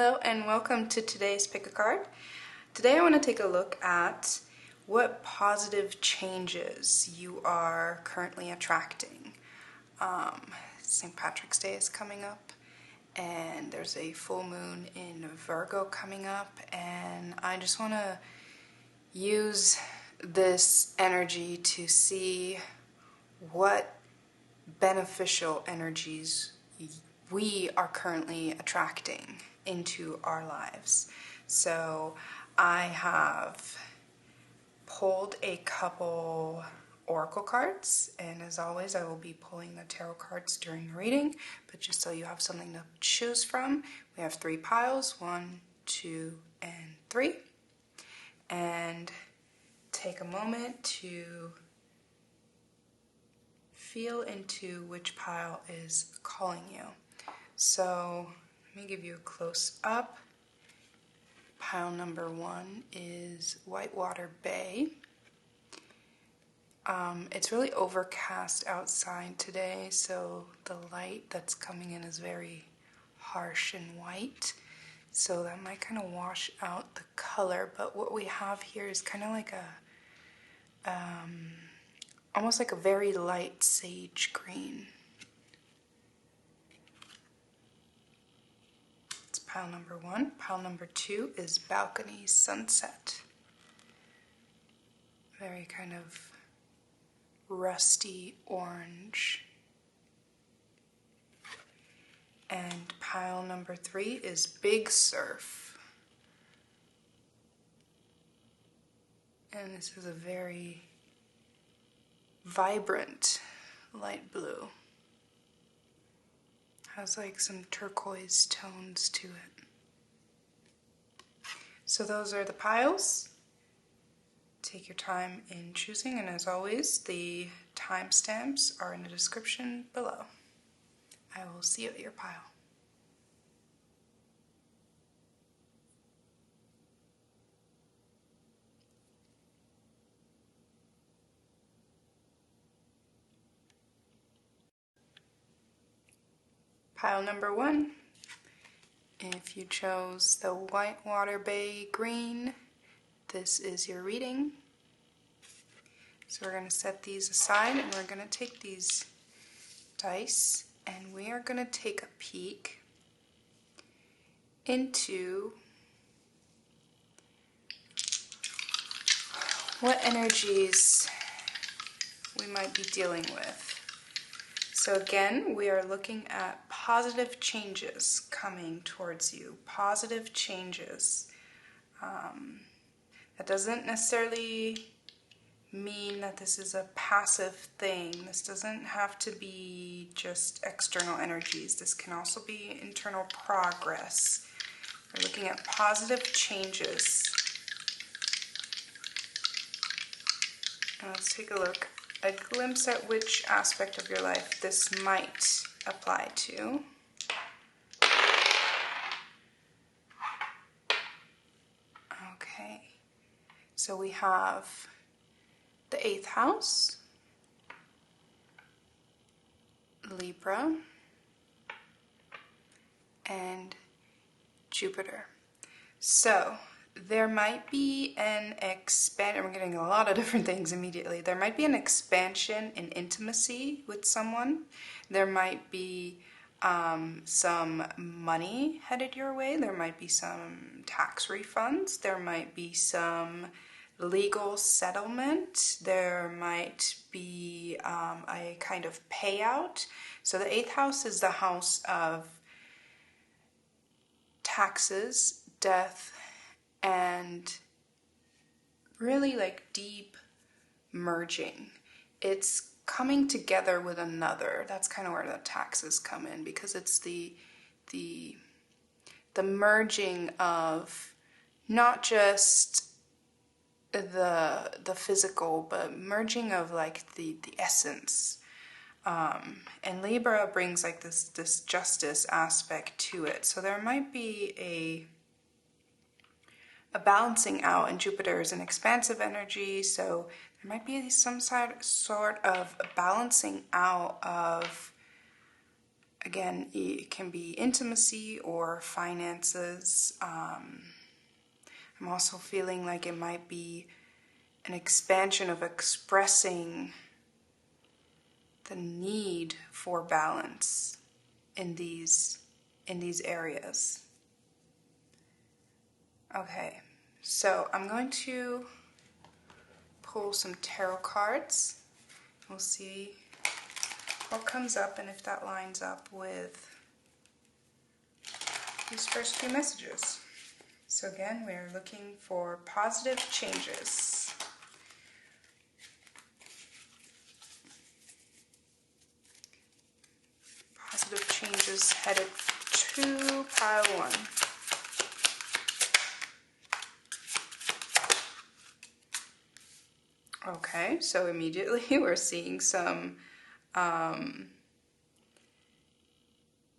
Hello and welcome to today's Pick a Card. Today I want to take a look at what positive changes you are currently attracting. St. Patrick's Day is coming up and there's a full moon in Virgo coming up, and I just want to use this energy to see what beneficial energies we are currently attracting into our lives. So I have pulled a couple oracle cards, and as always I will be pulling the tarot cards during the reading, but just so you have something to choose from, we have 3 piles, 1, 2, and 3, and take a moment to feel into which pile is calling you. So let me give you a close up. Pile number 1 is Whitewater Bay. It's really overcast outside today, so the light that's coming in is very harsh and white, so that might kind of wash out the color. But what we have here is kind of like a almost like a very light sage green. It's pile number 1. Pile number 2 is Balcony Sunset. Very kind of rusty orange. And pile number 3 is Big Surf. And this is a very vibrant light blue. Has like some turquoise tones to it. So those are the piles. Take your time in choosing, and as always, the timestamps are in the description below. I will see you at your pile. Pile number 1, if you chose the Whitewater Bay green, this is your reading. So we're going to set these aside, and we're going to take these dice and we are going to take a peek into what energies we might be dealing with. So again, we are looking at positive changes coming towards you. Positive changes. That doesn't necessarily mean that this is a passive thing. This doesn't have to be just external energies. This can also be internal progress. We're looking at positive changes. And let's take a look. A glimpse at which aspect of your life this might apply to. Okay, so we have the 8th house, Libra, and Jupiter. So there might be an expansion. We're getting a lot of different things immediately. There might be an expansion in intimacy with someone. There might be some money headed your way. There might be some tax refunds. There might be some legal settlement. There might be a kind of payout. So the 8th house is the house of taxes, death, and really like deep merging. It's coming together with another. That's kind of where the taxes come in, because it's the merging of not just the physical, but merging of like the essence. And Libra brings like this justice aspect to it. So there might be a balancing out, and Jupiter is an expansive energy, so there might be some sort of balancing out of Again, it can be intimacy or finances. I'm also feeling like it might be an expansion of expressing the need for balance in these areas. Okay, so I'm going to pull some tarot cards. We'll see what comes up and if that lines up with these first few messages. So again, we're looking for positive changes. Positive changes headed to pile 1. Okay, so immediately we're seeing some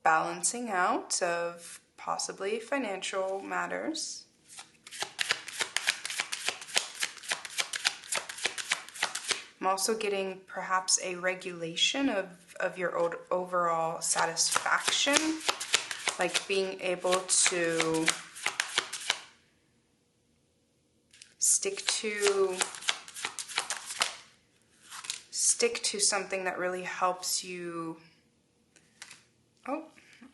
balancing out of possibly financial matters. I'm also getting perhaps a regulation of your overall satisfaction, like being able to stick to something that really helps you. Oh,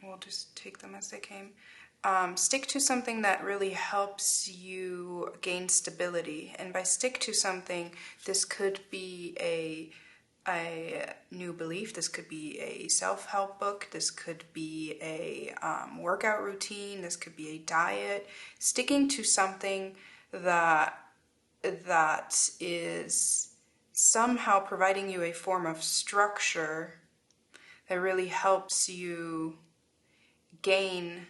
we'll just take them as they came. Stick to something that really helps you gain stability. And by stick to something, this could be a new belief, this could be a self-help book, this could be a workout routine, this could be a diet. Sticking to something that is somehow providing you a form of structure that really helps you gain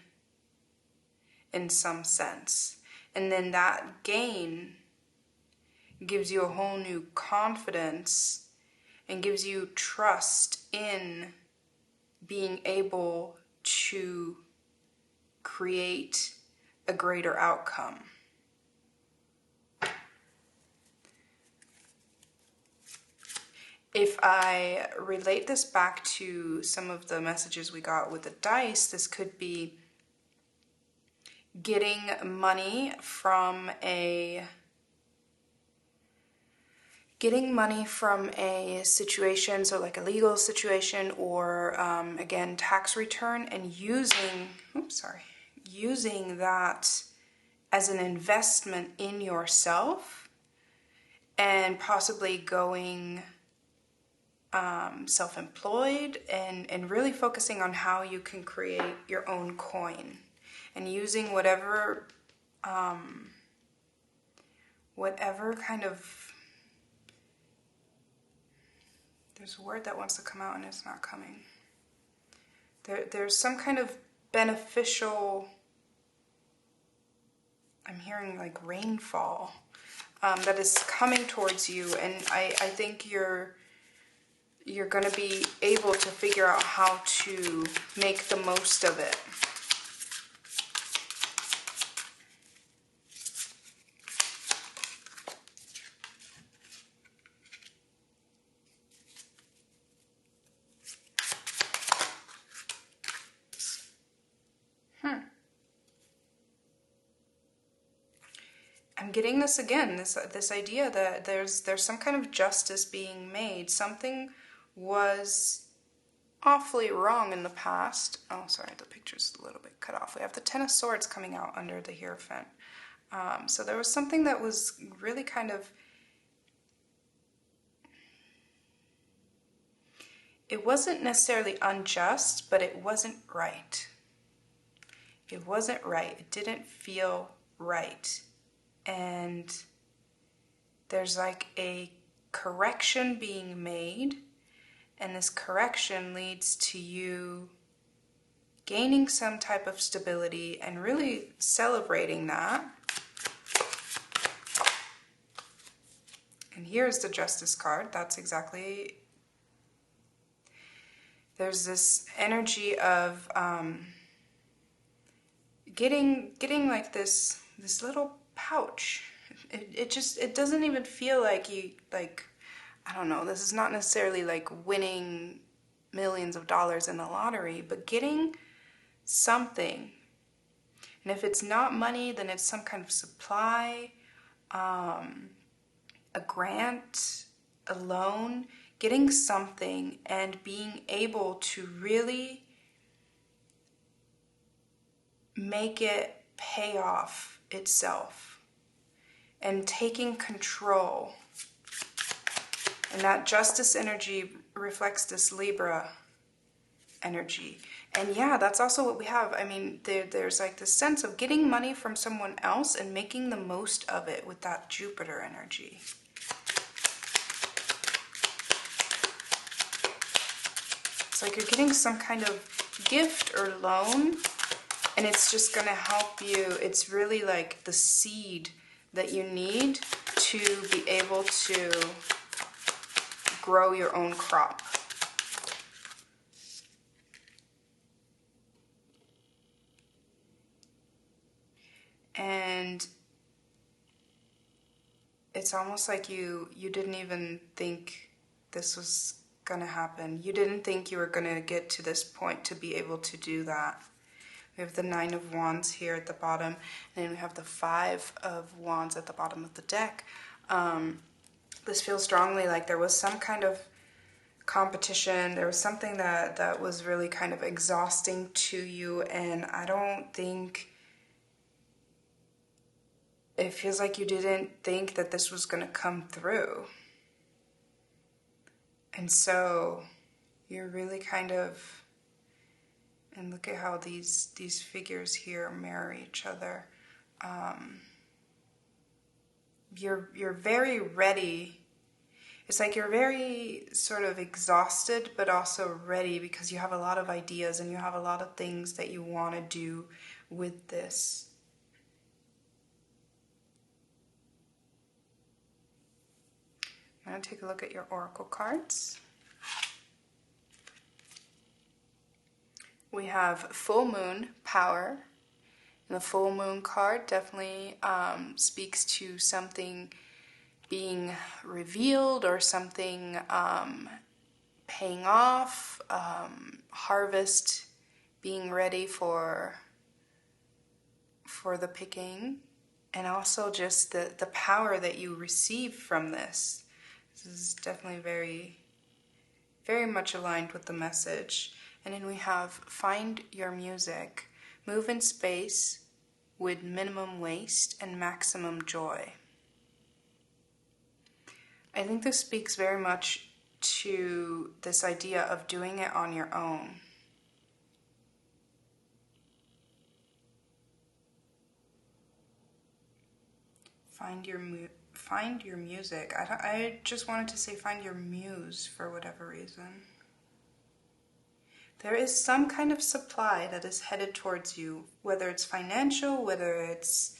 in some sense. And then that gain gives you a whole new confidence and gives you trust in being able to create a greater outcome. If I relate this back to some of the messages we got with the dice, this could be getting money from a situation, so like a legal situation or again tax return, and using that as an investment in yourself, and possibly going self-employed and really focusing on how you can create your own coin and using whatever kind of, there's a word that wants to come out and it's not coming. There's some kind of beneficial, I'm hearing like rainfall that is coming towards you, and I think you're going to be able to figure out how to make the most of it. I'm getting this again, this idea that there's some kind of justice being made. Something was awfully wrong in the past. Oh, sorry, the picture's a little bit cut off. We have the Ten of Swords coming out under the Hierophant. So there was something that was really kind of, it wasn't necessarily unjust, but it wasn't right. It wasn't right. It didn't feel right. And there's like a correction being made, and this correction leads to you gaining some type of stability and really celebrating that. And here's the Justice card. That's exactly, there's this energy of getting like this little pouch. It doesn't even feel like you, like, I don't know, this is not necessarily like winning millions of dollars in the lottery, but getting something. And if it's not money, then it's some kind of supply, a grant, a loan, getting something and being able to really make it pay off itself and taking control. And that justice energy reflects this Libra energy. And yeah, that's also what we have. I mean, there's like this sense of getting money from someone else and making the most of it with that Jupiter energy. It's like you're getting some kind of gift or loan, and it's just going to help you. It's really like the seed that you need to be able to grow your own crop. And it's almost like you didn't even think this was going to happen. You didn't think you were going to get to this point to be able to do that. We have the Nine of Wands here at the bottom, and then we have the Five of Wands at the bottom of the deck. This feels strongly like there was some kind of competition. There was something that was really kind of exhausting to you, and I don't think... It feels like you didn't think that this was going to come through. And so you're really kind of... And look at how these figures here mirror each other. You're very ready. It's like you're very sort of exhausted, but also ready, because you have a lot of ideas and you have a lot of things that you want to do with this. I'm going to take a look at your oracle cards. We have full moon power. And the full moon card definitely speaks to something being revealed or something paying off, harvest being ready for the picking, and also just the power that you receive from this. This is definitely very, very much aligned with the message. And then we have find your music, move in space with minimum waste and maximum joy. I think this speaks very much to this idea of doing it on your own. Find your music. I just wanted to say find your muse for whatever reason. There is some kind of supply that is headed towards you, whether it's financial, whether it's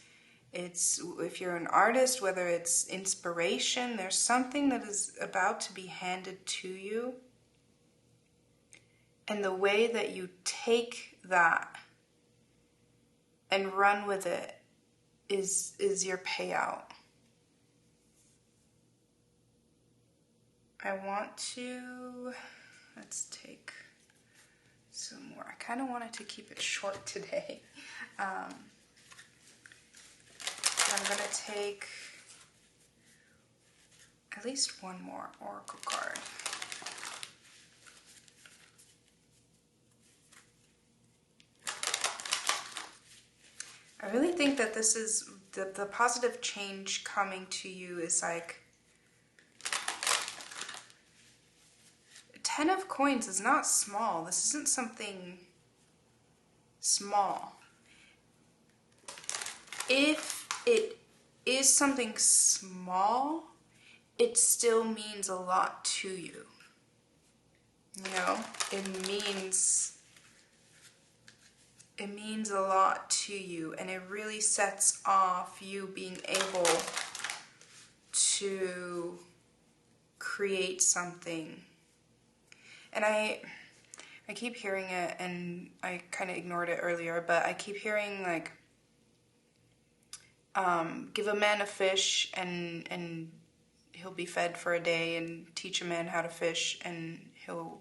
if you're an artist, whether it's inspiration. There's something that is about to be handed to you. And the way that you take that and run with it is your payout. I want to, let's take some more. I kind of wanted to keep it short today. I'm going to take at least one more oracle card. I really think that this is the positive change coming to you is like 10 of coins is not small. This isn't something small. If it is something small, it still means a lot to you. You know, it means a lot to you, and it really sets off you being able to create something. And I keep hearing it, and I kind of ignored it earlier, but I keep hearing like, give a man a fish and he'll be fed for a day, and teach a man how to fish and he'll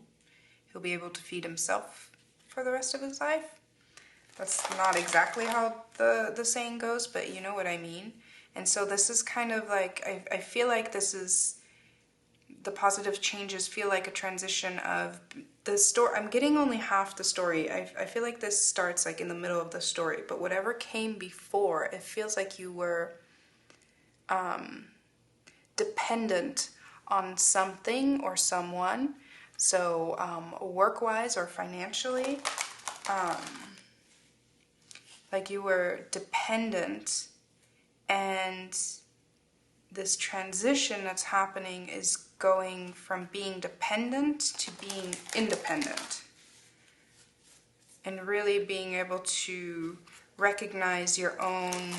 he'll be able to feed himself for the rest of his life. That's not exactly how the saying goes, but you know what I mean. And so this is kind of like, I feel like this is, the positive changes feel like a transition of the story. I'm getting only half the story. I feel like this starts like in the middle of the story, but whatever came before, it feels like you were dependent on something or someone. So work-wise or financially, like you were dependent, and this transition that's happening is going from being dependent to being independent, and really being able to recognize your own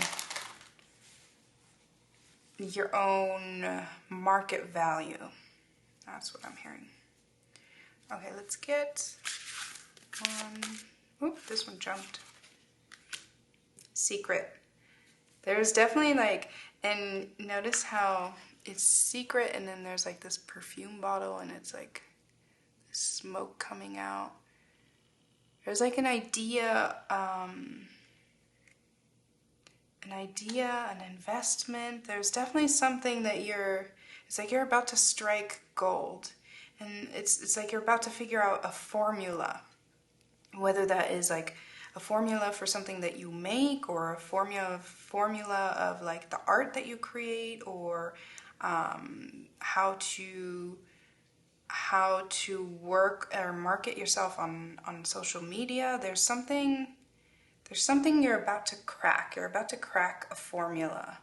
market value. That's what I'm hearing. Okay, let's get one. Oop, this one jumped. Secret. There's definitely like, and notice how it's secret, and then there's like this perfume bottle, and it's like smoke coming out. There's like an idea, an investment. There's definitely something that it's like you're about to strike gold, and it's like you're about to figure out a formula, whether that is like a formula for something that you make, or a formula of like the art that you create, or how to work or market yourself on social media. There's something you're about to crack. You're about to crack a formula,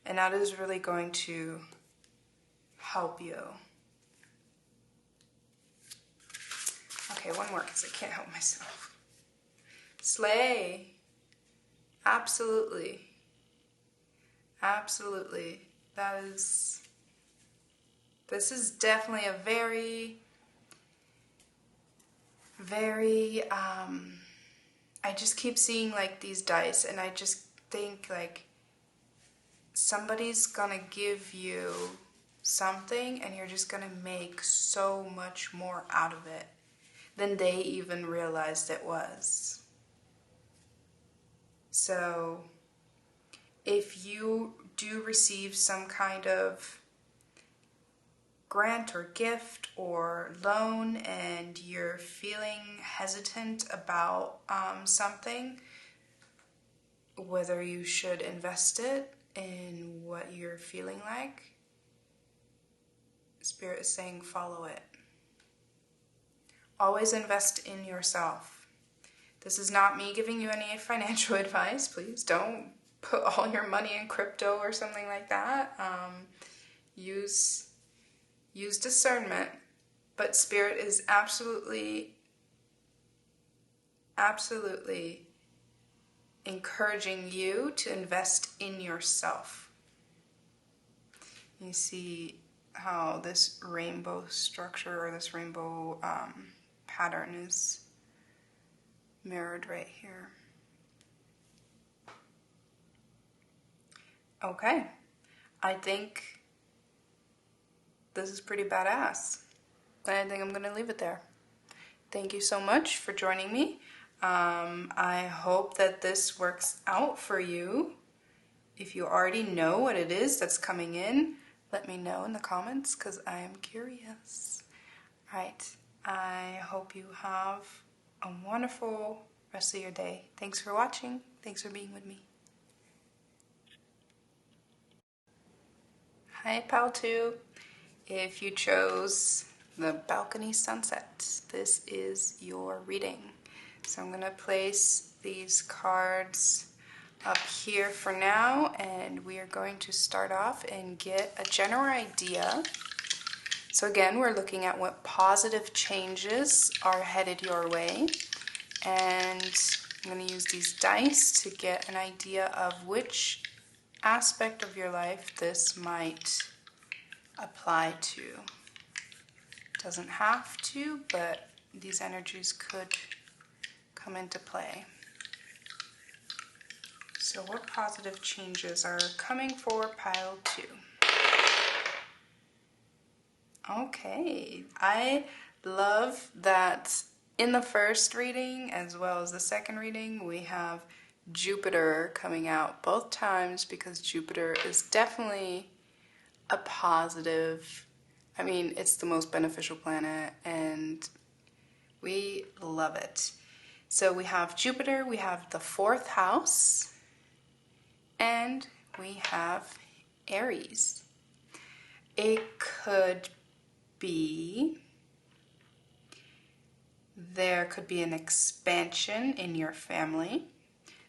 and that is really going to help you. Okay, one more because I can't help myself. Slay. Absolutely. Absolutely. This is definitely a very, very, I just keep seeing like these dice, and I just think like somebody's gonna give you something, and you're just gonna make so much more out of it than they even realized it was. So if you do receive some kind of grant or gift or loan, and you're feeling hesitant about something, whether you should invest it in what you're feeling like, Spirit is saying follow it. Always invest in yourself. This is not me giving you any financial advice. Please don't put all your money in crypto or something like that. Use discernment, but Spirit is absolutely encouraging you to invest in yourself. You see how this rainbow structure, or this rainbow pattern, is mirrored right here. Okay, I think this is pretty badass. And I think I'm going to leave it there. Thank you so much for joining me. I hope that this works out for you. If you already know what it is that's coming in, let me know in the comments, because I am curious. Right. I hope you have a wonderful rest of your day. Thanks for watching. Thanks for being with me. Hi, Pal 2. If you chose the balcony sunset, this is your reading. So I'm going to place these cards up here for now, and we are going to start off and get a general idea. So again, we're looking at what positive changes are headed your way, and I'm going to use these dice to get an idea of which aspect of your life this might apply to. Doesn't have to, but these energies could come into play. So what positive changes are coming for pile 2? Okay, I love that in the first reading as well as the second reading we have Jupiter coming out both times, because Jupiter is definitely a positive, I mean, it's the most beneficial planet and we love it. So we have Jupiter, we have the 4th house, and we have Aries. It could be, there could be an expansion in your family.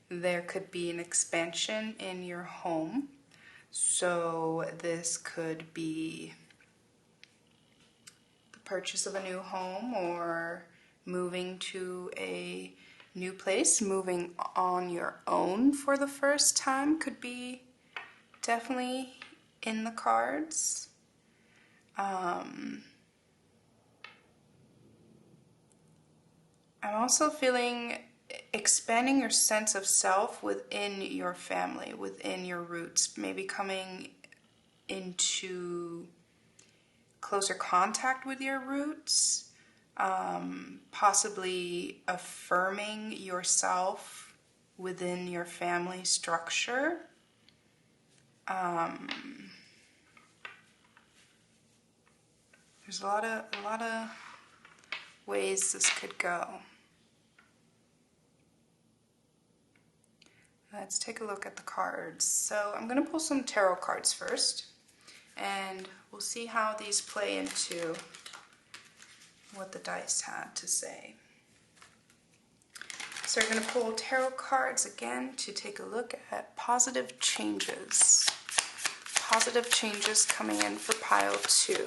There could be an expansion in your home. So this could be the purchase of a new home or moving to a new place. Moving on your own for the first time could be definitely in the cards. I'm also feeling expanding your sense of self within your family, within your roots, maybe coming into closer contact with your roots, possibly affirming yourself within your family structure. There's a lot of ways this could go. Let's take a look at the cards. So I'm going to pull some tarot cards first, and we'll see how these play into what the dice had to say. So we're going to pull tarot cards again to take a look at positive changes. Positive changes coming in for pile 2.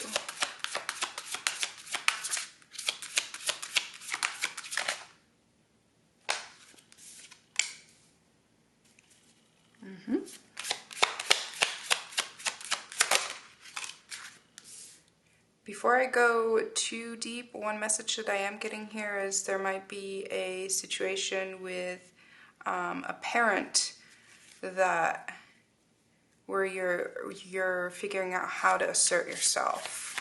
Before I go too deep, one message that I am getting here is there might be a situation with a parent that where you're figuring out how to assert yourself.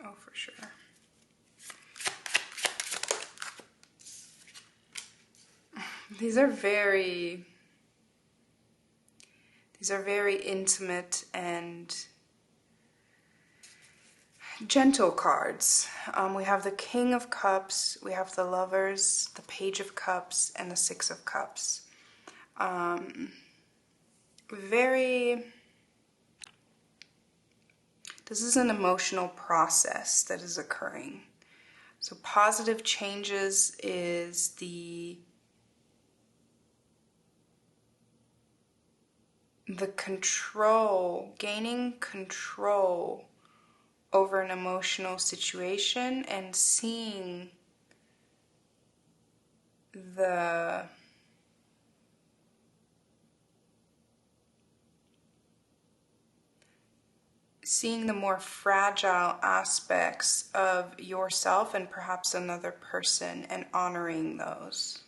Oh, for sure. These are very intimate and gentle cards. We have the King of Cups, we have the Lovers, the Page of Cups, and the Six of Cups. This is an emotional process that is occurring. So positive changes is the control, gaining control over an emotional situation and seeing the more fragile aspects of yourself and perhaps another person and honoring those.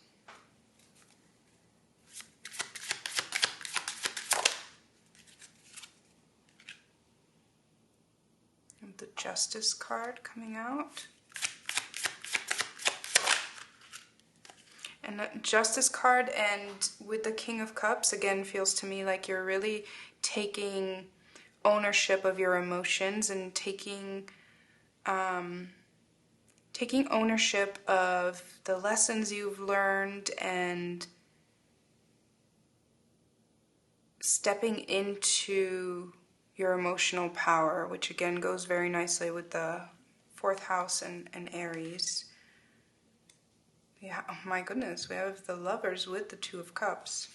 The Justice card coming out. And the Justice card and with the King of Cups, again, feels to me like you're really taking ownership of your emotions and taking ownership of the lessons you've learned and stepping into your emotional power, which again goes very nicely with the 4th house and Aries. Yeah, oh my goodness, we have the Lovers with the 2 of Cups.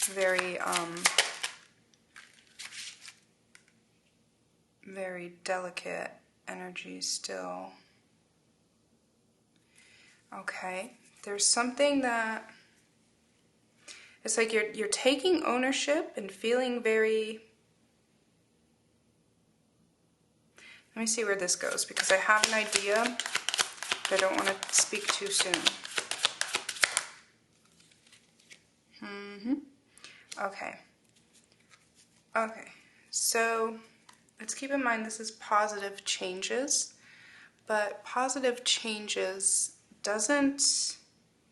Very delicate energy still. Okay, there's something that it's like you're taking ownership and feeling very... Let me see where this goes, because I have an idea, but I don't want to speak too soon. Okay. Okay, so let's keep in mind this is positive changes, but positive changes doesn't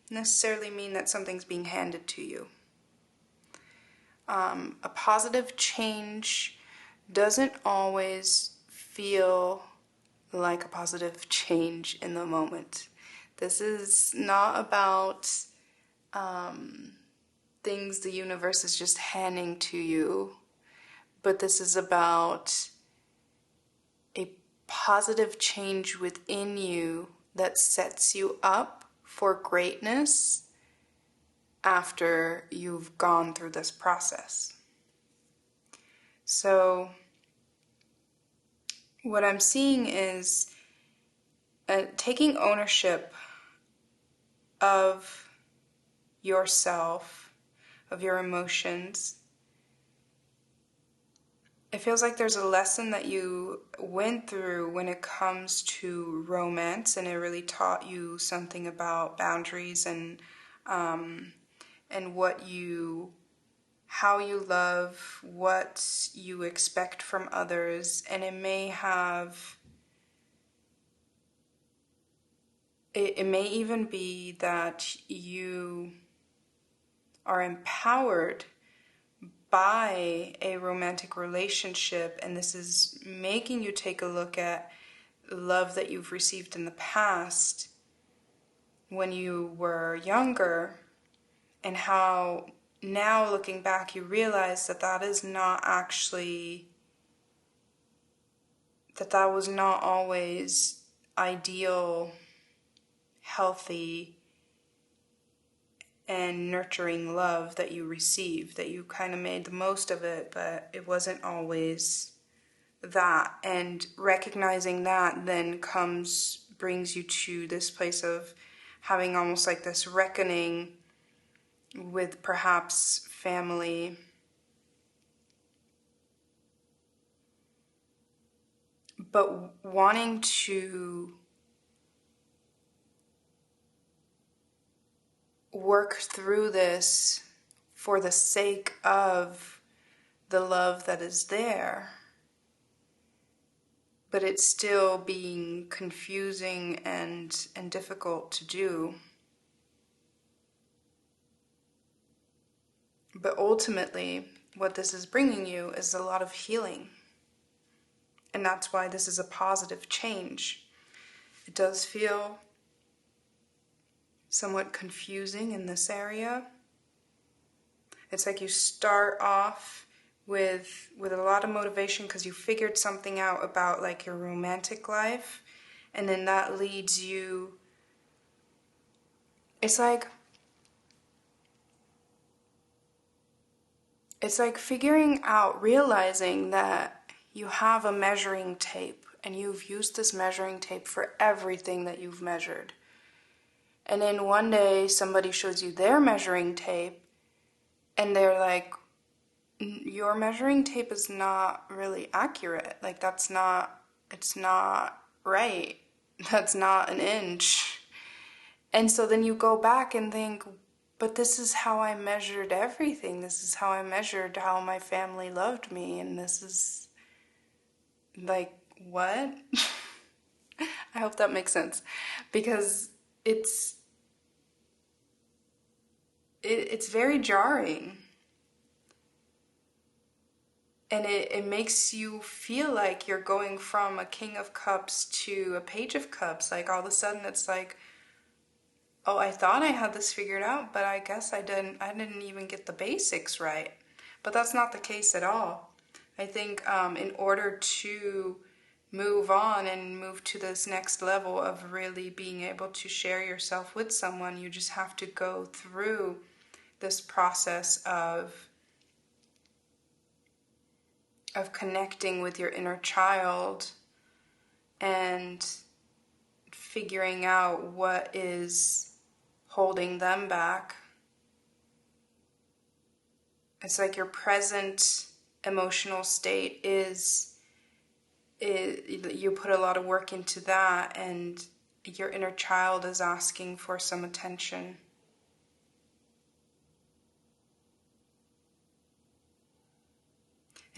necessarily mean that something's being handed to you. A positive change doesn't always feel like a positive change in the moment. This is not about things the universe is just handing to you, but this is about a positive change within you that sets you up for greatness after you've gone through this process. So what I'm seeing is taking ownership of yourself, of your emotions. It feels like there's a lesson that you went through when it comes to romance, and it really taught you something about boundaries and how you love, what you expect from others, and it may even be that you are empowered by a romantic relationship, and this is making you take a look at love that you've received in the past when you were younger, and how now looking back you realize that that was not always ideal, healthy, and nurturing love that you received, that you kind of made the most of it, but it wasn't always that. And recognizing that then brings you to this place of having almost like this reckoning with perhaps family, but wanting to work through this for the sake of the love that is there, but it's still being confusing and difficult to do. But ultimately, what this is bringing you is a lot of healing. And that's why this is a positive change. It does feel somewhat confusing in this area. It's like you start off with a lot of motivation because you figured something out about like your romantic life, and then that leads you, it's like figuring out, realizing that you have a measuring tape and you've used this measuring tape for everything that you've measured. And then one day somebody shows you their measuring tape and they're like, your measuring tape is not really accurate. Like it's not right. That's not an inch. And so then you go back and think, but this is how I measured everything. This is how I measured how my family loved me. And this is like, what? I hope that makes sense. Because it's very jarring. And it makes you feel like you're going from a King of Cups to a Page of Cups. Like all of a sudden it's like, oh, I thought I had this figured out, but I guess I didn't even get the basics right. But that's not the case at all. I think in order to move on and move to this next level of really being able to share yourself with someone, you just have to go through this process of connecting with your inner child and figuring out what is holding them back. It's like your present emotional state you put a lot of work into that, and your inner child is asking for some attention.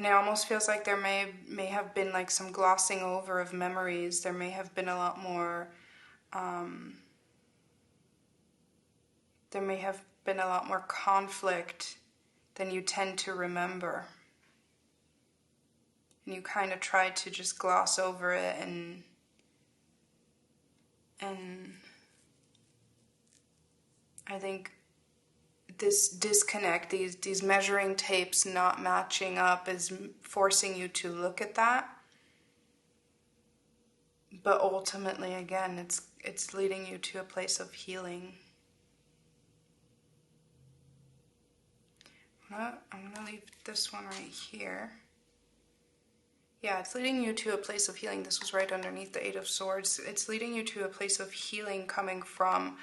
And it almost feels like there may have been like some glossing over of memories. There may have been a lot more, there may have been a lot more conflict than you tend to remember. And you kind of try to just gloss over it and I think this disconnect, these measuring tapes not matching up is forcing you to look at that. But ultimately, again, it's leading you to a place of healing. I'm gonna leave this one right here. Yeah, it's leading you to a place of healing. This was right underneath the Eight of Swords. It's leading you to a place of healing coming from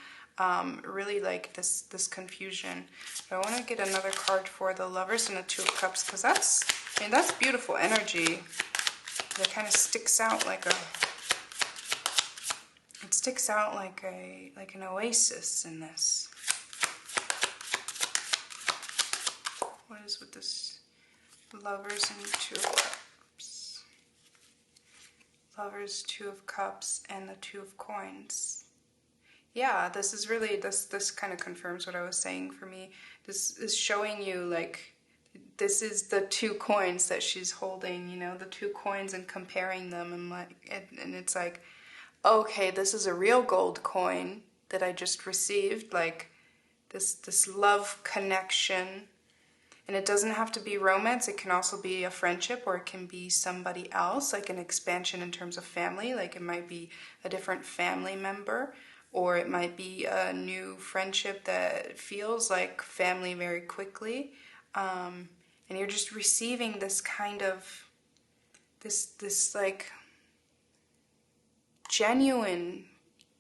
really like this confusion. But I want to get another card for the Lovers and the Two of Cups, because that's beautiful energy. It kind of sticks out like an oasis in this. What is with this Lovers and Two of Cups? Lovers, Two of Cups, and the Two of Coins. Yeah, this is really, this kind of confirms what I was saying for me. This is showing you, like, this is the two coins that she's holding, you know, the two coins, and comparing them, and it's like, okay, this is a real gold coin that I just received, like this love connection. And it doesn't have to be romance. It can also be a friendship, or it can be somebody else, like an expansion in terms of family. Like it might be a different family member, or it might be a new friendship that feels like family very quickly. And you're just receiving this kind of, this like genuine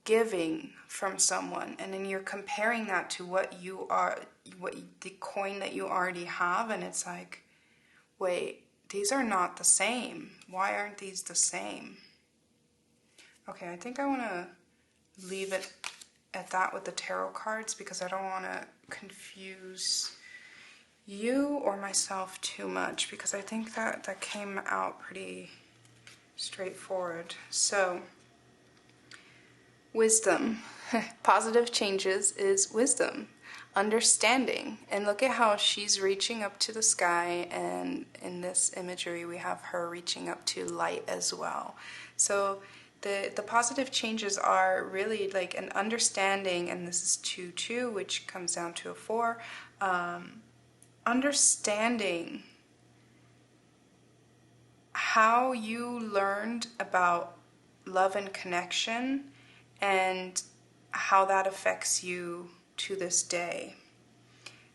giving from someone, and then you're comparing that to what the coin that you already have, and it's like, wait, these are not the same. Why aren't these the same? Okay, I think I want to leave it at that with the tarot cards, because I don't want to confuse you or myself too much, because I think that came out pretty straightforward. So, wisdom. Positive changes is wisdom, understanding. And look at how she's reaching up to the sky, and in this imagery we have her reaching up to light as well. So the positive changes are really like an understanding, and this is 2-2, which comes down to a 4. Understanding how you learned about love and connection, and how that affects you to this day.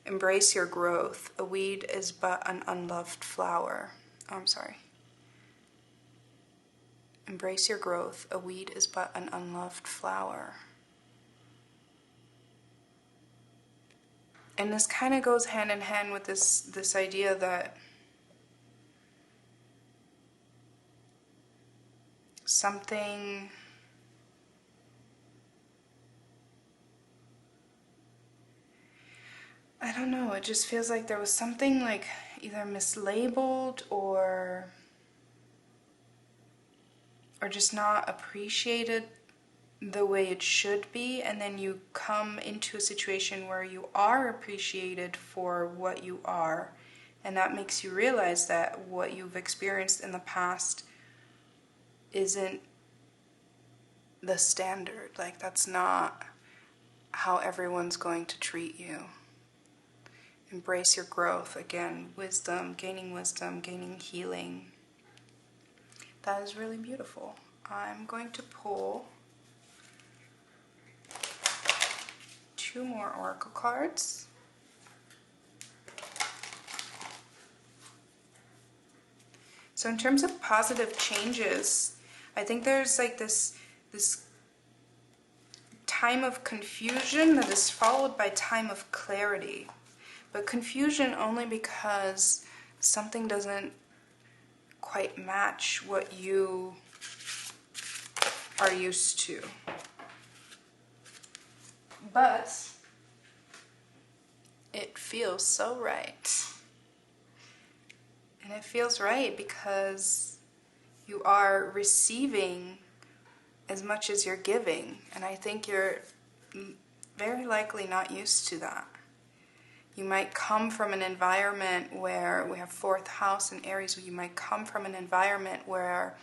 Embrace your growth. A weed is but an unloved flower. Oh, I'm sorry. Embrace your growth. A weed is but an unloved flower. And this kind of goes hand in hand with this idea that something, I don't know, it just feels like there was something like either mislabeled or just not appreciated the way it should be, and then you come into a situation where you are appreciated for what you are, and that makes you realize that what you've experienced in the past isn't the standard. Like, that's not how everyone's going to treat you. Embrace your growth. Again, wisdom, gaining healing. That is really beautiful. I'm going to pull 2 more oracle cards. So in terms of positive changes, I think there's like this time of confusion that is followed by time of clarity. But confusion only because something doesn't quite match what you are used to. But it feels so right. And And it feels right because you are receiving as much as you're giving. And I think you're very likely not used to that. You might come from an environment where we have fourth house in Aries. You might come from an environment where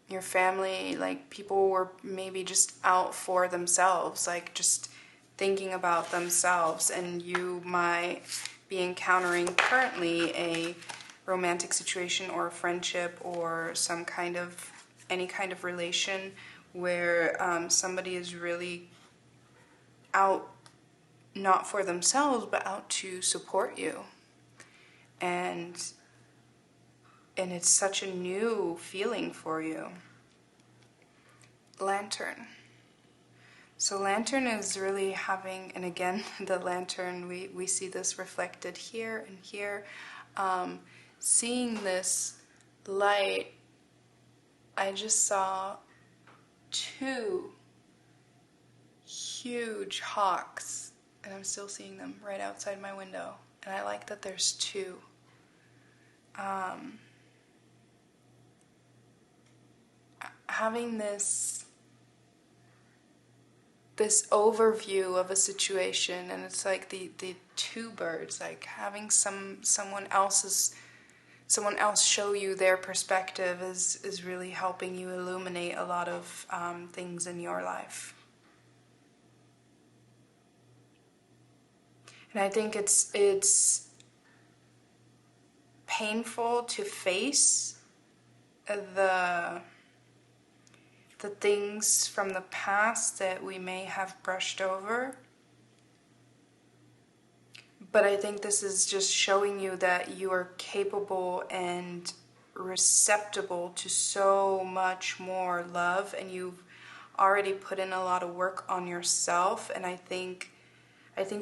your family, like people were maybe just out for themselves, like just thinking about themselves, and you might be encountering currently a romantic situation or a friendship or any kind of relation where somebody is really out not for themselves but out to support you, and it's such a new feeling for you. Lantern. So Lantern is really having, and again, the Lantern, we see this reflected here and here. Seeing this light, I just saw two huge hawks, and I'm still seeing them right outside my window. And I like that there's two. Having this overview of a situation, and it's like the two birds, like having someone else show you their perspective is really helping you illuminate a lot of things in your life. And I think it's painful to face the things from the past that we may have brushed over. But I think this is just showing you that you are capable and receptible to so much more love, and you've already put in a lot of work on yourself. And I think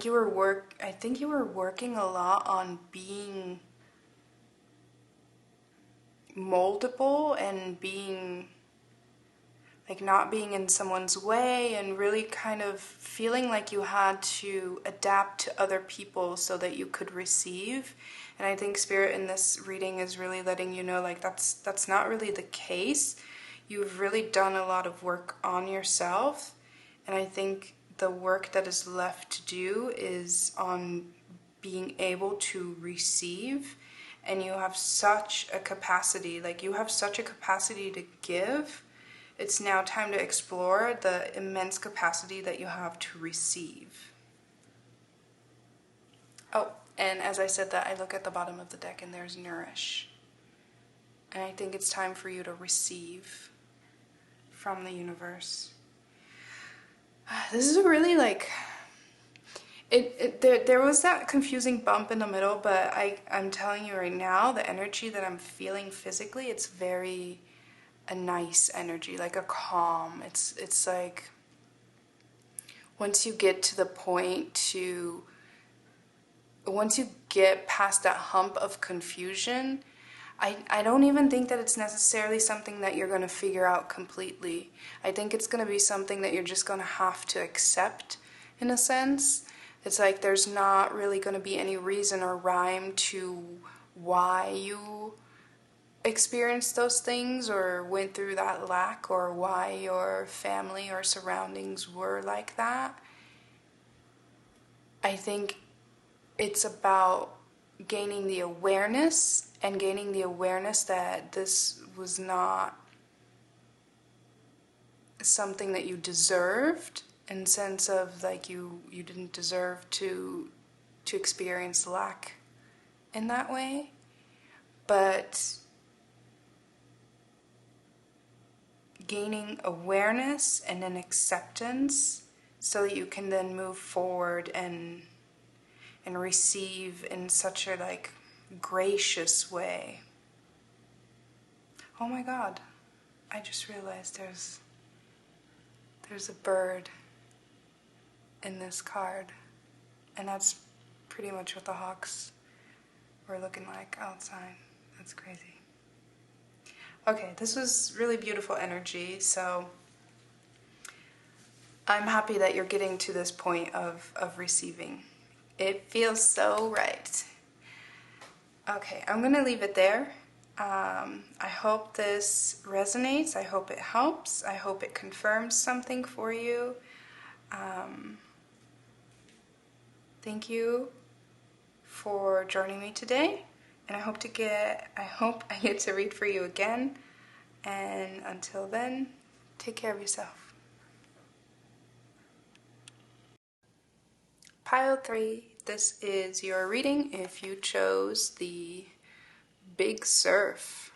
you were working a lot on being moldable and being like not being in someone's way, and really kind of feeling like you had to adapt to other people so that you could receive. And I think Spirit in this reading is really letting you know, like, that's not really the case. You've really done a lot of work on yourself, and I think the work that is left to do is on being able to receive. And you have such a capacity, to give. It's now time to explore the immense capacity that you have to receive. Oh, and as I said that, I look at the bottom of the deck and there's Nourish. And I think it's time for you to receive from the universe. This is a really there was that confusing bump in the middle, but I'm telling you right now, the energy that I'm feeling physically, it's very a nice energy, like a calm. It's like once you get past that hump of confusion, I don't even think that it's necessarily something that you're going to figure out completely. I think it's going to be something that you're just going to have to accept, in a sense. It's like there's not really going to be any reason or rhyme to why you experienced those things or went through that lack, or why your family or surroundings were like that. I think it's about gaining the awareness, and gaining the awareness that this was not something that you deserved, in the sense of like you didn't deserve to experience lack in that way, but gaining awareness and an acceptance so that you can then move forward and receive in such a gracious way. Oh my God, I just realized there's a bird in this card, and that's pretty much what the hawks were looking like outside. That's crazy. Okay, this was really beautiful energy, so I'm happy that you're getting to this point of receiving. It feels so right. Okay, I'm gonna leave it there. I hope this resonates. I hope it helps. I hope it confirms something for you. Thank you for joining me today, and I hope I get to read for you again. And until then, take care of yourself. Pile 3, this is your reading if you chose the Big Surf.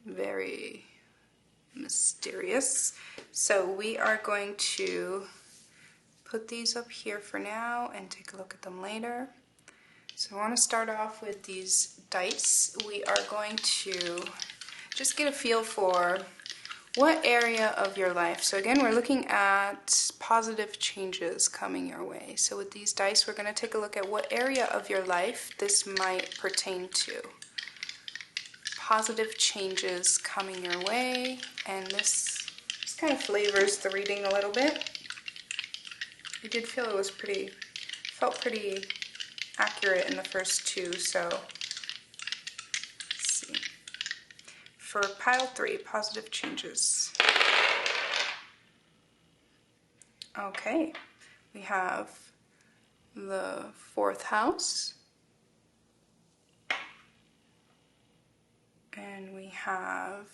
Very mysterious. So we are going to put these up here for now and take a look at them later. So I want to start off with these dice. We are going to just get a feel for what area of your life. So again, we're looking at positive changes coming your way. So with these dice, we're going to take a look at what area of your life this might pertain to. Positive changes coming your way, and this kind of flavors the reading a little bit. I did feel it was felt pretty accurate in the first two, so let's see. For pile 3, positive changes. Okay, we have the 4th house, and we have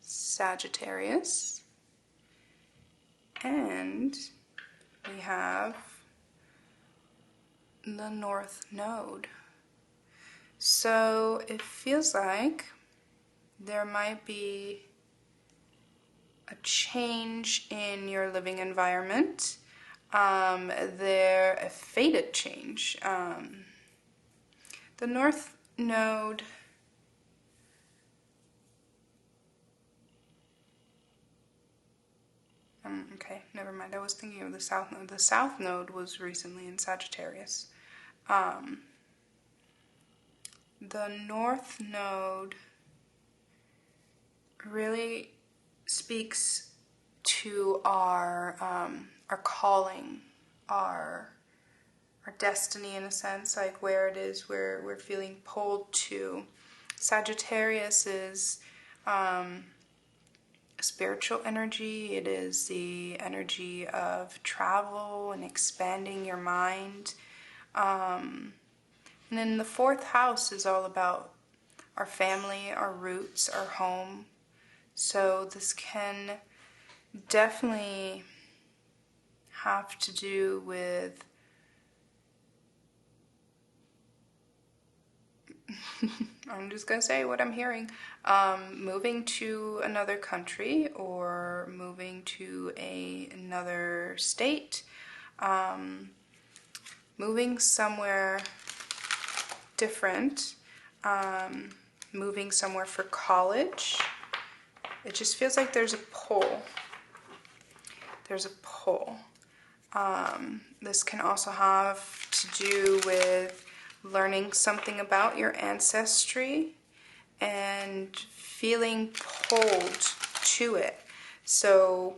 Sagittarius, and we have the North Node. So it feels like there might be a change in your living environment. A fated change. The North Node okay, never mind. I was thinking of the South Node. The South Node was recently in Sagittarius. The North Node really speaks to our calling, our destiny, in a sense, like where it is we're feeling pulled to. Sagittarius is spiritual energy. It is the energy of travel and expanding your mind. And then the 4th house is all about our family, our roots, our home. So this can definitely have to do with I'm just gonna say what I'm hearing. Moving to another country or moving to another state, moving somewhere different, moving somewhere for college. It just feels like there's a pull. There's a pull. This can also have to do with learning something about your ancestry and feeling pulled to it. So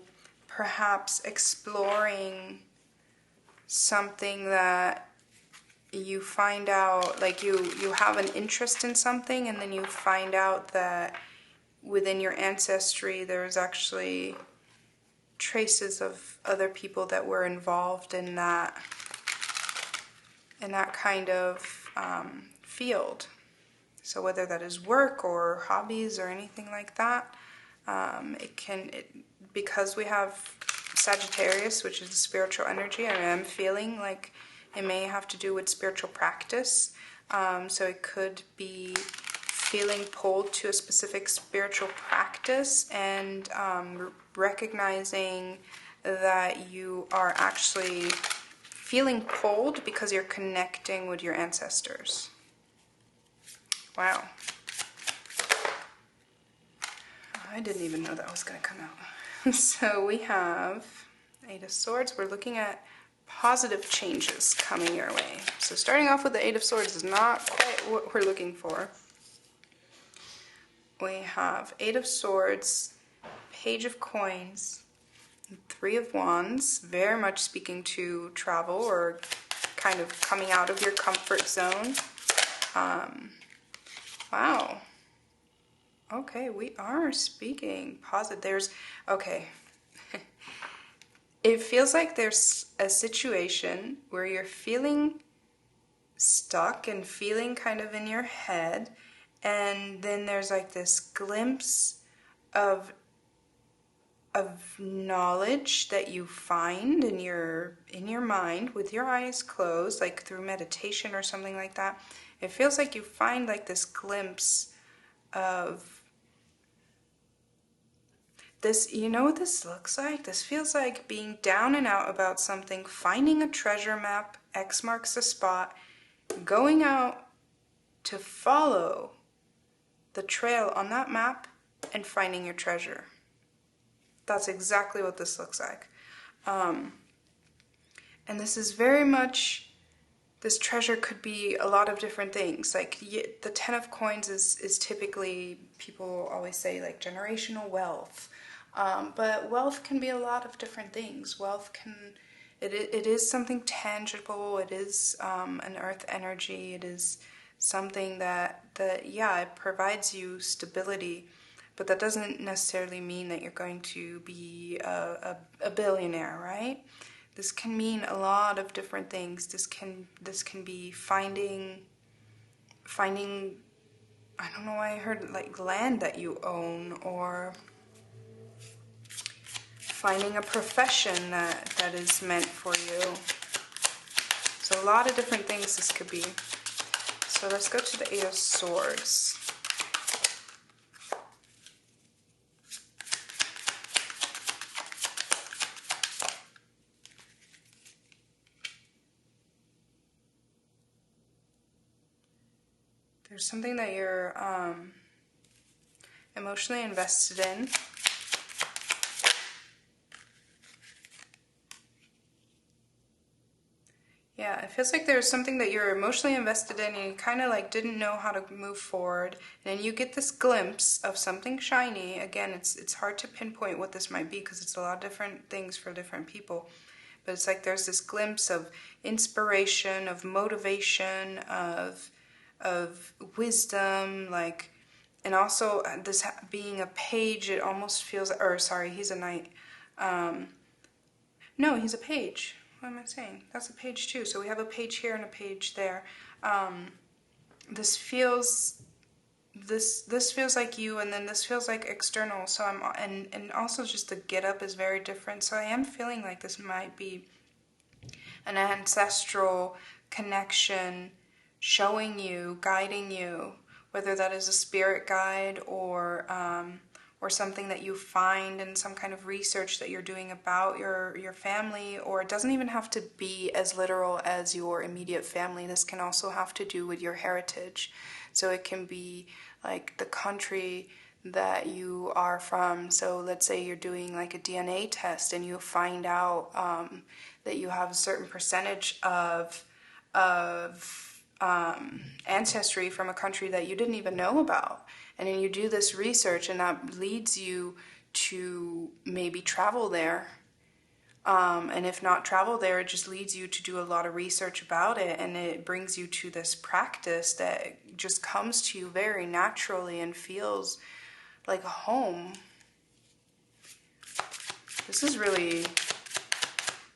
perhaps exploring something that you find out, like you have an interest in something, and then you find out that within your ancestry there's actually traces of other people that were involved in that kind of field. So whether that is work or hobbies or anything like that, because we have Sagittarius, which is the spiritual energy, I am feeling like it may have to do with spiritual practice. So it could be feeling pulled to a specific spiritual practice and recognizing that you are actually feeling pulled because you're connecting with your ancestors. Wow. I didn't even know that was going to come out. So we have 8 of Swords. We're looking at positive changes coming your way. So starting off with the 8 of Swords is not quite what we're looking for. We have 8 of Swords, Page of Coins, 3 of Wands, very much speaking to travel or kind of coming out of your comfort zone. Wow. Okay, we are speaking positive. Okay. It feels like there's a situation where you're feeling stuck and feeling kind of in your head, and then there's like this glimpse of knowledge that you find in your mind with your eyes closed, like through meditation or something like that. It feels like you find like this glimpse of this. You know what this looks like? This feels like being down and out about something, finding a treasure map, X marks the spot, going out to follow the trail on that map and finding your treasure. That's exactly what this looks like. And this is very much, this treasure could be a lot of different things. Like the 10 of coins is typically, people always say like generational wealth. But wealth can be a lot of different things. Wealth can, it is something tangible. It is an earth energy. It is something that yeah, it provides you stability. But that doesn't necessarily mean that you're going to be a billionaire, right? This can mean a lot of different things. This can be finding, I don't know why I heard like land that you own, or finding a profession that is meant for you. So a lot of different things this could be. So let's go to the 8 of Swords. There's something that you're emotionally invested in. Yeah, it feels like there's something that you're emotionally invested in and you kind of like didn't know how to move forward. And then you get this glimpse of something shiny. Again, it's hard to pinpoint what this might be because it's a lot of different things for different people. But it's like there's this glimpse of inspiration, of motivation, of wisdom, like, and also this being a page, it almost feels, or sorry, he's a knight. No, he's a page. What am I saying? That's a page too. So we have a page here and a page there. This feels like you, and then this feels like external. So and also just the get up is very different. So I am feeling like this might be an ancestral connection showing you, guiding you, whether that is a spirit guide or something that you find in some kind of research that you're doing about your family, or it doesn't even have to be as literal as your immediate family. This can also have to do with your heritage. So it can be like the country that you are from. So let's say you're doing like a DNA test and you find out that you have a certain percentage of ancestry from a country that you didn't even know about. And then you do this research and that leads you to maybe travel there. And if not travel there, it just leads you to do a lot of research about it, and it brings you to this practice that just comes to you very naturally and feels like a home. This is really,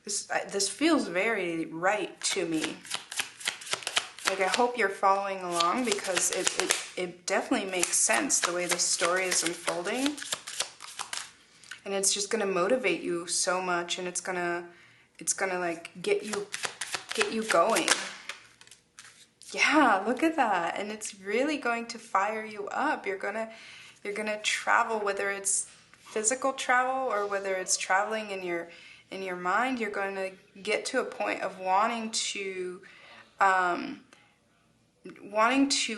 this feels very right to me. Like, I hope you're following along because it definitely makes sense the way this story is unfolding. And it's just gonna motivate you so much, and it's gonna like get you going. Yeah, look at that. And it's really going to fire you up. You're gonna travel, whether it's physical travel or whether it's traveling in your mind. You're going to get to a point of wanting to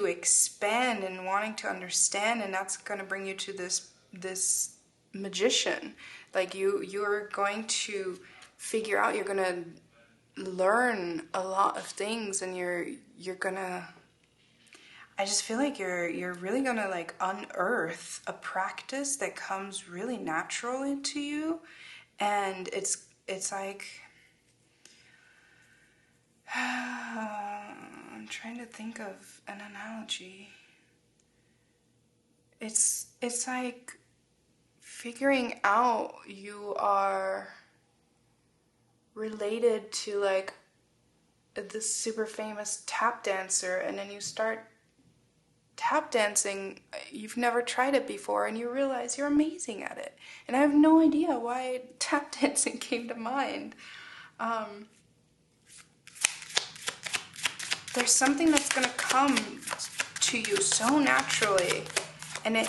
expand and wanting to understand, and that's going to bring you to this magician. Like you're going to figure out, you're going to learn a lot of things, and you're going to, I just feel like you're really going to like unearth a practice that comes really naturally to you. And it's like, I'm trying to think of an analogy. It's like figuring out you are related to like this super famous tap dancer, and then you start tap dancing. You've never tried it before and you realize you're amazing at it. And I have no idea why tap dancing came to mind. There's something that's gonna come to you so naturally, and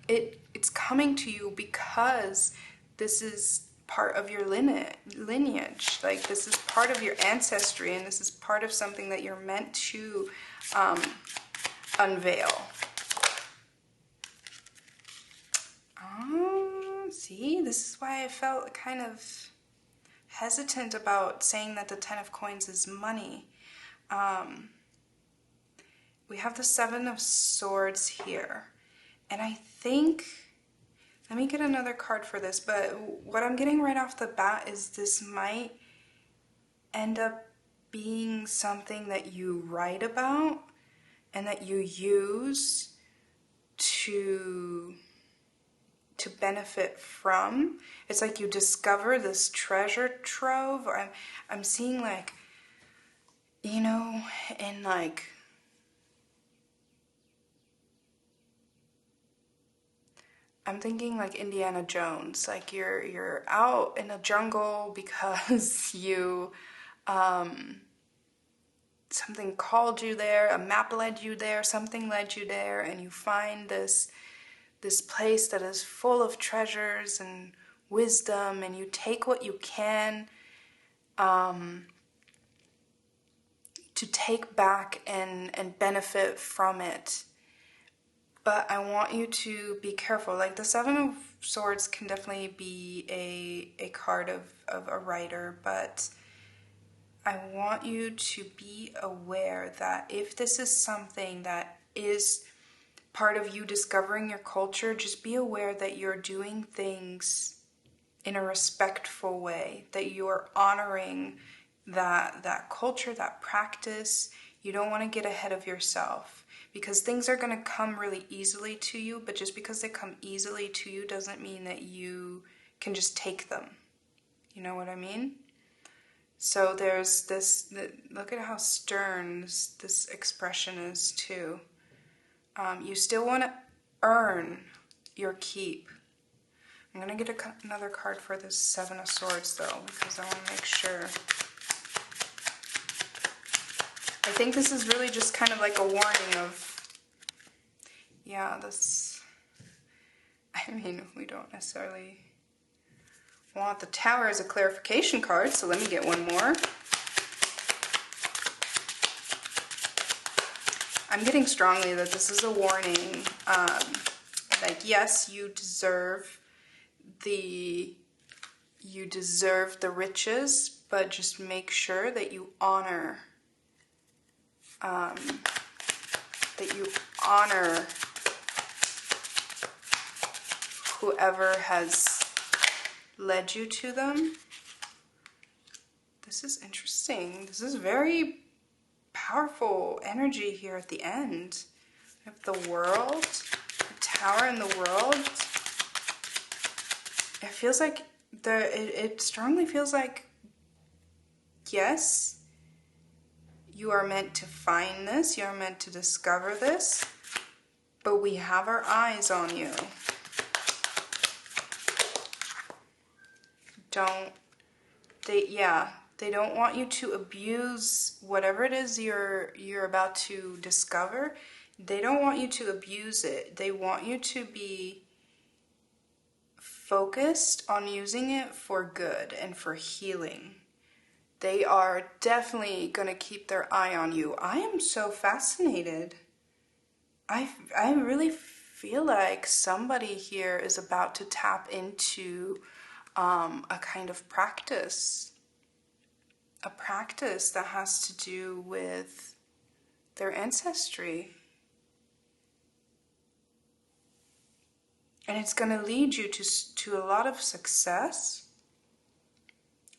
it's coming to you because this is part of your lineage. Like, this is part of your ancestry, and this is part of something that you're meant to unveil. See, this is why I felt kind of hesitant about saying that the Ten of Coins is money. We have the Seven of Swords here, and I think, let me get another card for this, but what I'm getting right off the bat is this might end up being something that you write about and that you use to benefit from. It's like you discover this treasure trove. Or I'm seeing, like, you know, in like, I'm thinking like Indiana Jones, like you're out in a jungle because you something called you there, a map led you there, something led you there, and you find this place that is full of treasures and wisdom, and you take what you can to take back and benefit from it. But I want you to be careful. Like, the Seven of Swords can definitely be a card of a writer, but I want you to be aware that if this is something that is part of you discovering your culture, just be aware that you're doing things in a respectful way, that you're honoring that culture, that practice. You don't want to get ahead of yourself, because things are going to come really easily to you, but just because they come easily to you doesn't mean that you can just take them. You know what I mean? So there's this, look at how stern this expression is too. You still want to earn your keep. I'm going to get another card for this Seven of Swords though, because I want to make sure. I think this is really just kind of like a warning of, yeah, this, I mean, we don't necessarily want the Tower as a clarification card, so let me get one more. I'm getting strongly that this is a warning. Like, yes, you deserve the riches, but just make sure that you honor whoever has led you to them. This is interesting. This is very powerful energy here at the end. We have the World, the Tower and the World. It feels like it strongly feels like, yes, you are meant to find this, you are meant to discover this, but we have our eyes on you. They don't want you to abuse whatever it is you're about to discover. They don't want you to abuse it. They want you to be focused on using it for good and for healing. They are definitely going to keep their eye on you. I am so fascinated. I really feel like somebody here is about to tap into a kind of practice. A practice that has to do with their ancestry. And it's going to lead you to a lot of success.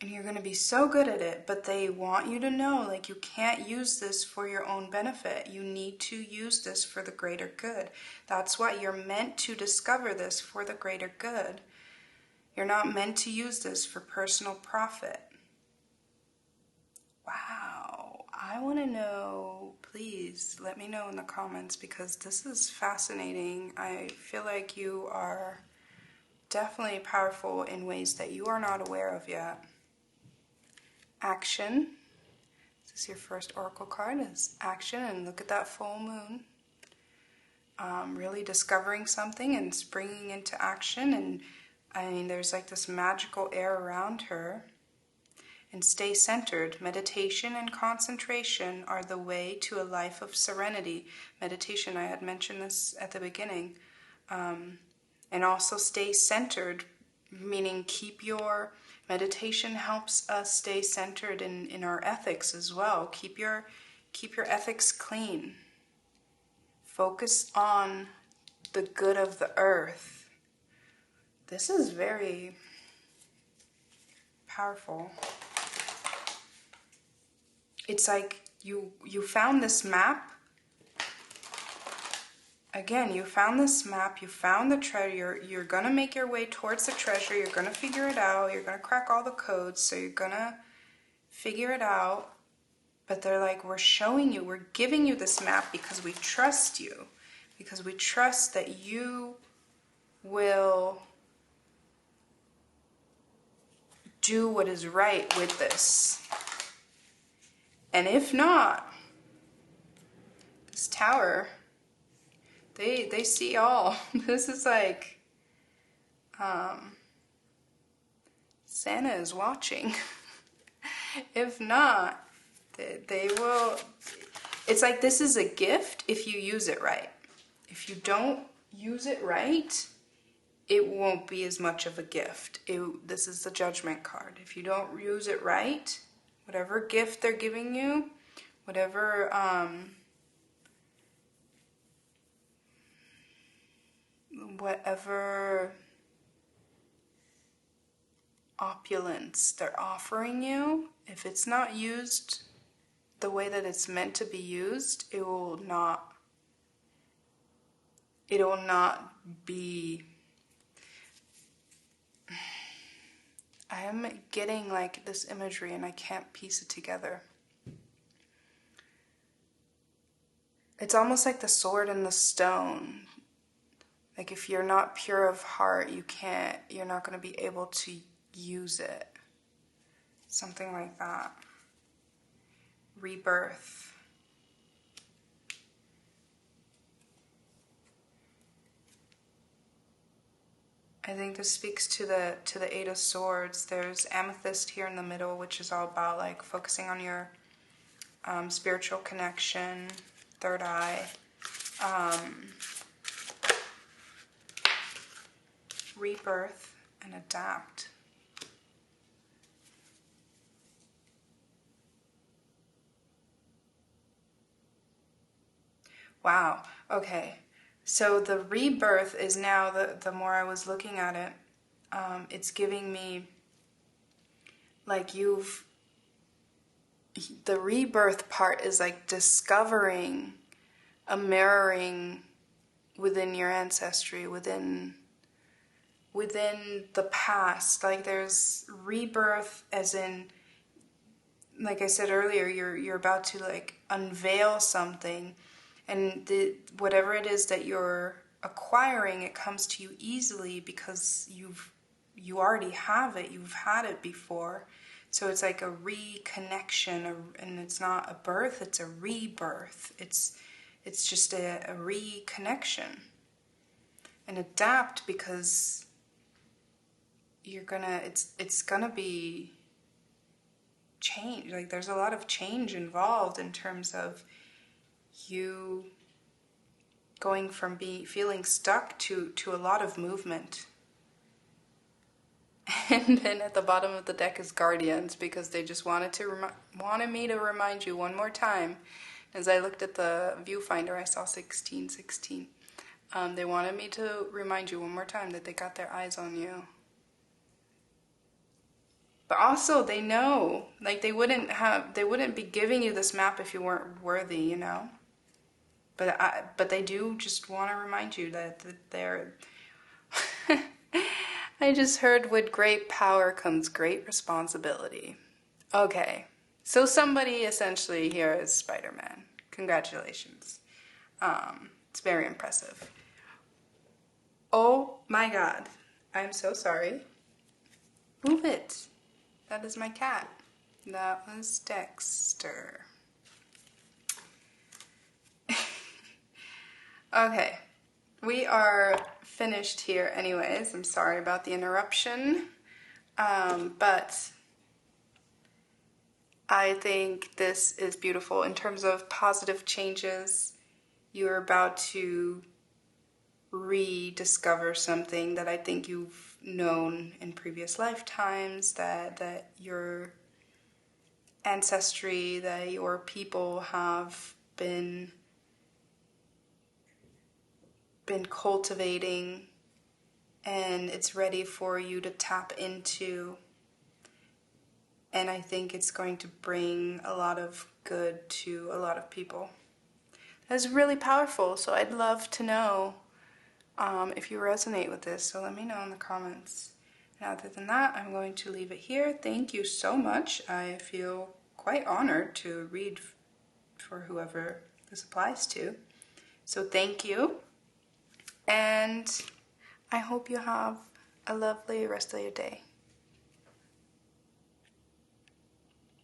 And you're going to be so good at it, but they want you to know, like, you can't use this for your own benefit. You need to use this for the greater good. That's why you're meant to discover this for the greater good. You're not meant to use this for personal profit. Wow. I want to know, please let me know in the comments, because this is fascinating. I feel like you are definitely powerful in ways that you are not aware of yet. Action. This is your first oracle card, is action, and look at that full moon. Really discovering something and springing into action, and I mean, there's like this magical air around her. And stay centered. Meditation and concentration are the way to a life of serenity. Meditation, I had mentioned this at the beginning. And also stay centered, meaning keep your meditation helps us stay centered in our ethics as well. Keep your ethics clean. Focus on the good of the earth. This is very powerful. It's like you found this map. Again, you found this map, you found the treasure, you're going to make your way towards the treasure, you're going to figure it out, you're going to crack all the codes, so you're going to figure it out. But they're like, we're showing you, we're giving you this map because we trust you, because we trust that you will do what is right with this. And if not, this tower, they see all. This is like, Santa is watching. If not, they will, it's like this is a gift if you use it right. If you don't use it right, it won't be as much of a gift. This is the Judgment card. If you don't use it right, whatever gift they're giving you, whatever opulence they're offering you, if it's not used the way that it's meant to be used, it will not be. I am getting like this imagery and I can't piece it together. It's almost like the sword and the stone. Like if you're not pure of heart, you're not going to be able to use it. Something like that. Rebirth. I think this speaks to the Eight of Swords. There's amethyst here in the middle, which is all about like focusing on your spiritual connection, third eye. Rebirth and adapt. Wow. Okay. So the rebirth is now, the more I was looking at it, it's giving me like the rebirth part is like discovering a mirroring within your ancestry, within the past. Like there's rebirth as in, like I said earlier, you're about to like unveil something, and whatever it is that you're acquiring, it comes to you easily because you already have it. You've had it before. So it's like a reconnection, and it's not a birth, it's a rebirth. It's just a reconnection. And adapt because it's gonna be change. Like there's a lot of change involved in terms of you going from feeling stuck to a lot of movement. And then at the bottom of the deck is Guardians, because they just wanted me to remind you one more time. As I looked at the viewfinder, I saw 1616. They wanted me to remind you one more time that they got their eyes on you. But also they know, like they wouldn't be giving you this map if you weren't worthy, you know? But they do just want to remind you that they're I just heard with great power comes great responsibility. Okay. So somebody essentially here is Spider-Man. Congratulations. It's very impressive. Oh my god. I'm so sorry. Move it. That is my cat. That was Dexter. Okay. We are finished here anyways. I'm sorry about the interruption. But I think this is beautiful in terms of positive changes. You're about to rediscover something that I think you've known in previous lifetimes, that your ancestry, that your people have been cultivating, and it's ready for you to tap into. And I think it's going to bring a lot of good to a lot of people. That's really powerful, so I'd love to know if you resonate with this, so let me know in the comments. And other than that, I'm going to leave it here. Thank you so much. I feel quite honored to read for whoever this applies to. So thank you, and I hope you have a lovely rest of your day.